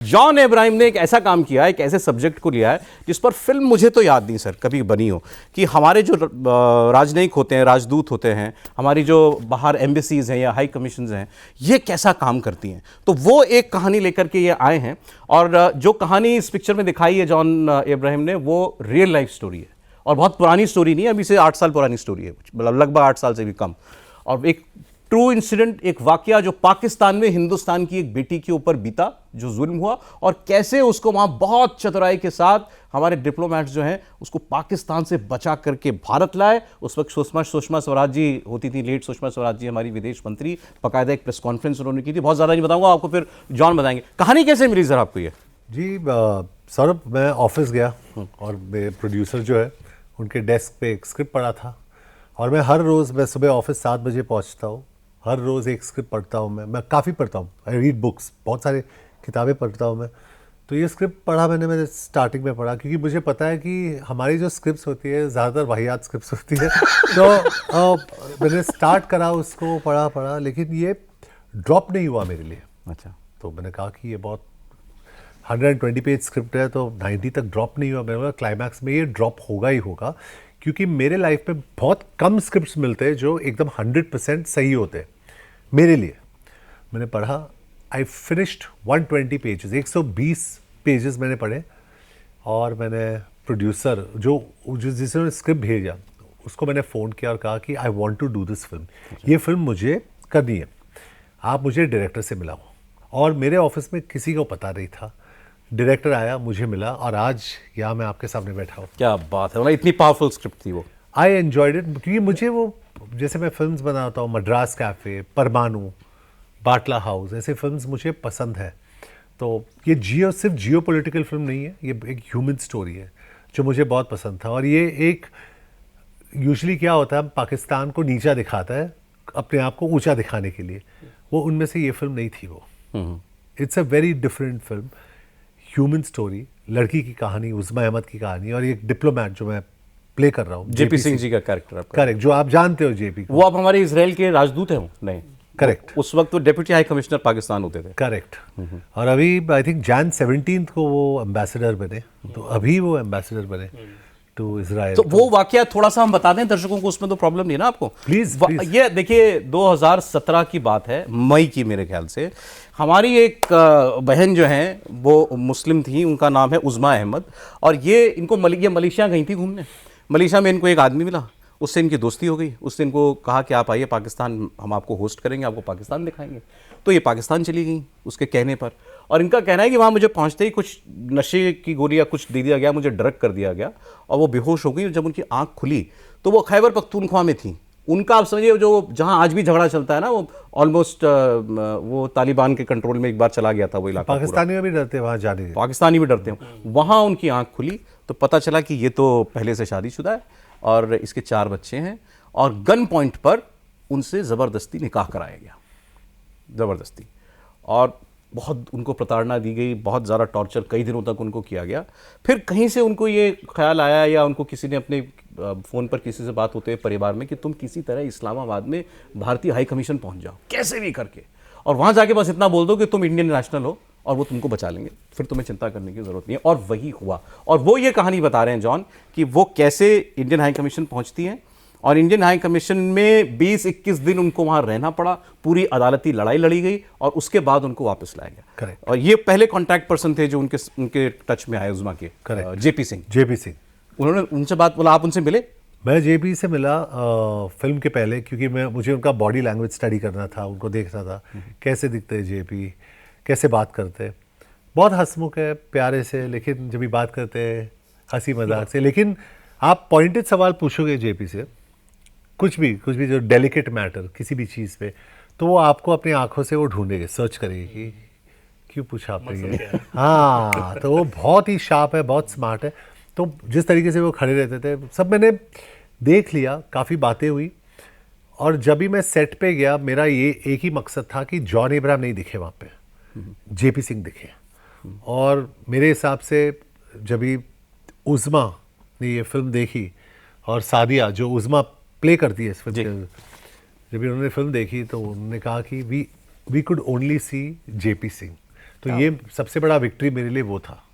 John Abraham ने एक ऐसा काम किया है, एक ऐसे सब्जेक्ट को लिया है जिस पर फिल्म मुझे तो याद नहीं सर कभी बनी हो, कि हमारे जो राजनयिक होते हैं, राजदूत होते हैं, हमारी जो बाहर एम्बेसीज हैं या हाई कमीशंस हैं, ये कैसा काम करती हैं। तो वो एक कहानी लेकर के ये आए हैं और जो कहानी इस पिक्चर में दिखाई है जॉन अब्राहम ने, वो रियल लाइफ स्टोरी है और बहुत पुरानी स्टोरी नहीं है, अभी से 8 साल पुरानी स्टोरी है, मतलब लगभग 8 साल से भी कम। और एक ट्रू इंसिडेंट, एक वाकया जो पाकिस्तान में हिंदुस्तान की एक बेटी के ऊपर बीता, जो जुल्म हुआ और कैसे उसको वहां बहुत चतुराई के साथ हमारे डिप्लोमेट्स जो हैं उसको पाकिस्तान से बचा करके भारत लाए। उस वक्त सुषमा स्वराज जी होती थी, लेट सुषमा स्वराज जी हमारी विदेश मंत्री, बाकायदा एक प्रेस कॉन्फ्रेंस उन्होंने की थी। बहुत ज़्यादा नहीं बताऊंगा आपको, फिर जॉन बताएंगे कहानी कैसे मिली सर आपको ये। जी सौरभ, मैं ऑफिस गया और मेरे प्रोड्यूसर जो है उनके डेस्क पे एक स्क्रिप्ट पड़ा था और मैं हर रोज़, मैं सुबह ऑफिस 7 बजे पहुंचता हूँ, हर रोज़ एक स्क्रिप्ट पढ़ता हूँ। मैं काफ़ी पढ़ता हूँ, आई रीड बुक्स, बहुत सारे किताबें पढ़ता हूँ मैं। तो ये स्क्रिप्ट पढ़ा मैंने स्टार्टिंग में पढ़ा, क्योंकि मुझे पता है कि हमारी जो स्क्रिप्ट्स होती है ज़्यादातर वाहियात स्क्रिप्ट्स होती है। तो मैंने स्टार्ट करा, उसको पढ़ा, लेकिन ये ड्रॉप नहीं हुआ मेरे लिए। अच्छा, तो मैंने कहा कि ये बहुत 120 पेज स्क्रिप्ट है तो 90 तक ड्रॉप नहीं हुआ। मैंने कहा क्लाइमैक्स में ये ड्रॉप होगा ही होगा, क्योंकि मेरे लाइफ में बहुत कम स्क्रिप्ट्स मिलते हैं जो एकदम 100% सही होते हैं मेरे लिए। मैंने पढ़ा, आई फिनिश्ड 120 पेजेस, 120 पेजेस मैंने पढ़े और मैंने प्रोड्यूसर जो जिसने स्क्रिप्ट भेजा उसको मैंने फ़ोन किया और कहा कि I want to do this film, ये फिल्म मुझे करनी है, आप मुझे डायरेक्टर से मिलाओ। और मेरे ऑफिस में किसी को पता नहीं था। डायरेक्टर आया, मुझे मिला और आज यहाँ मैं आपके सामने बैठा हूँ। क्या बात है, मतलब इतनी पावरफुल स्क्रिप्ट थी वो। आई एन्जॉयड इट, क्योंकि मुझे वो, जैसे मैं फिल्म्स बनाता हूँ, मद्रास कैफ़े, परमाणु, बाटला हाउस, ऐसे फिल्म्स मुझे पसंद है। तो ये सिर्फ जियो पॉलिटिकल फिल्म नहीं है, ये एक ह्यूमन स्टोरी है जो मुझे बहुत पसंद था। और ये एक, यूजुअली क्या होता है, पाकिस्तान को नीचा दिखाता है अपने आप को ऊंचा दिखाने के लिए, वो उनमें से ये फिल्म नहीं थी वो। It's a very different film, human story, लड़की की कहानी, उज़मा अहमद की कहानी, और एक डिप्लोमेट जो मैं प्ले कर रहा हूँ, जेपी सिंह जी का कैरेक्टर आपका। करेक्ट, जो आप जानते हो जेपी को। वो आप हमारे इसराइल के राजदूत हैं वो? नहीं, करेक्ट, उस वक्त वो डिप्टी हाई कमिश्नर पाकिस्तान होते थे। करेक्ट। और अभी आई थिंक Jan 17 को वो एम्बेसडर बने, तो अभी वो एम्बेसडर बने टू इजराइल। तो वो वाकया थोड़ा सा हम बता दें दर्शकों को, उसमें तो प्रॉब्लम नहीं है ना आपको? प्लीज। ये देखिए 2017 की बात है, मई की मेरे ख्याल से। हमारी एक बहन जो हैं वो मुस्लिम थी, उनका नाम है उज़मा अहमद, और ये मलेशिया गई थी घूमने। मलेशिया में इनको एक आदमी मिला, उससे इनकी दोस्ती हो गई। उसने इनको कहा कि आप आइए पाकिस्तान, हम आपको होस्ट करेंगे, आपको पाकिस्तान दिखाएंगे। तो ये पाकिस्तान चली गई उसके कहने पर, और इनका कहना है कि वहाँ मुझे पहुँचते ही कुछ नशे की गोली या कुछ दे दिया गया, मुझे ड्रग कर दिया गया और वो बेहोश हो गई। और जब उनकी आंख खुली तो वो खैबर पख्तूनख्वा में थी। उनका, आप समझिए, जो जहाँ आज भी झगड़ा चलता है ना, वो ऑलमोस्ट वो तालिबान के कंट्रोल में एक बार चला गया था वो इलाका। पाकिस्तानी भी डरते हैं वहाँ जाने के, पाकिस्तानी भी डरते हैं। वहाँ उनकी आंख खुली तो पता चला कि ये तो पहले से शादीशुदा है और इसके 4 बच्चे हैं, और गन पॉइंट पर उनसे ज़बरदस्ती निकाह कराया गया, ज़बरदस्ती। और बहुत उनको प्रताड़ना दी गई, बहुत ज़्यादा टॉर्चर कई दिनों तक उनको किया गया। फिर कहीं से उनको ये ख्याल आया, या उनको किसी ने अपने फ़ोन पर किसी से बात होते हुए परिवार में, कि तुम किसी तरह इस्लामाबाद में भारतीय हाई कमीशन पहुंच जाओ, कैसे भी करके, और वहाँ जाके बस इतना बोल दो कि तुम इंडियन नेशनल हो और वो तुमको बचा लेंगे, फिर तुम्हें चिंता करने की ज़रूरत नहीं है। और वही हुआ। और वो ये कहानी बता रहे हैं जॉन कि वो कैसे इंडियन हाई कमीशन पहुँचती हैं, और इंडियन हाई कमीशन में 20-21 दिन उनको वहाँ रहना पड़ा, पूरी अदालती लड़ाई लड़ी गई और उसके बाद उनको वापस लाया गया। करेक्ट। और ये पहले कॉन्टैक्ट पर्सन थे जो उनके टच में आए, उज़मा के, जेपी सिंह। उन्होंने उनसे बात बोला, आप उनसे मिले? मैं जेपी से मिला फिल्म के पहले, क्योंकि मुझे उनका बॉडी लैंग्वेज स्टडी करना था, उनको देखना था कैसे दिखते हैं जेपी, कैसे बात करते हैं। बहुत हंसमुख है, प्यारे से, लेकिन जब भी बात करते हैं हंसी मजाक से। लेकिन आप पॉइंटेड सवाल पूछोगे जेपी से, कुछ भी जो डेलिकेट मैटर किसी भी चीज़ पे, तो वो आपको अपनी आंखों से वो ढूंढेंगे, सर्च करेंगे कि क्यों पूछा आपने ये। हाँ, तो वो बहुत ही शार्प है, बहुत स्मार्ट है। तो जिस तरीके से वो खड़े रहते थे, सब मैंने देख लिया, काफ़ी बातें हुई। और जब भी मैं सेट पे गया, मेरा ये एक ही मकसद था कि जॉन अब्राहम नहीं दिखे वहाँ पे, जेपी सिंह दिखे। और मेरे हिसाब से जब भी उज़मा ने ये फिल्म देखी, और सादिया जो उज़मा प्ले करती है इस फिल्म के, जब भी उन्होंने फिल्म देखी तो उन्होंने कहा कि we could only see JP Singh. तो ये सबसे बड़ा विक्ट्री मेरे लिए वो था।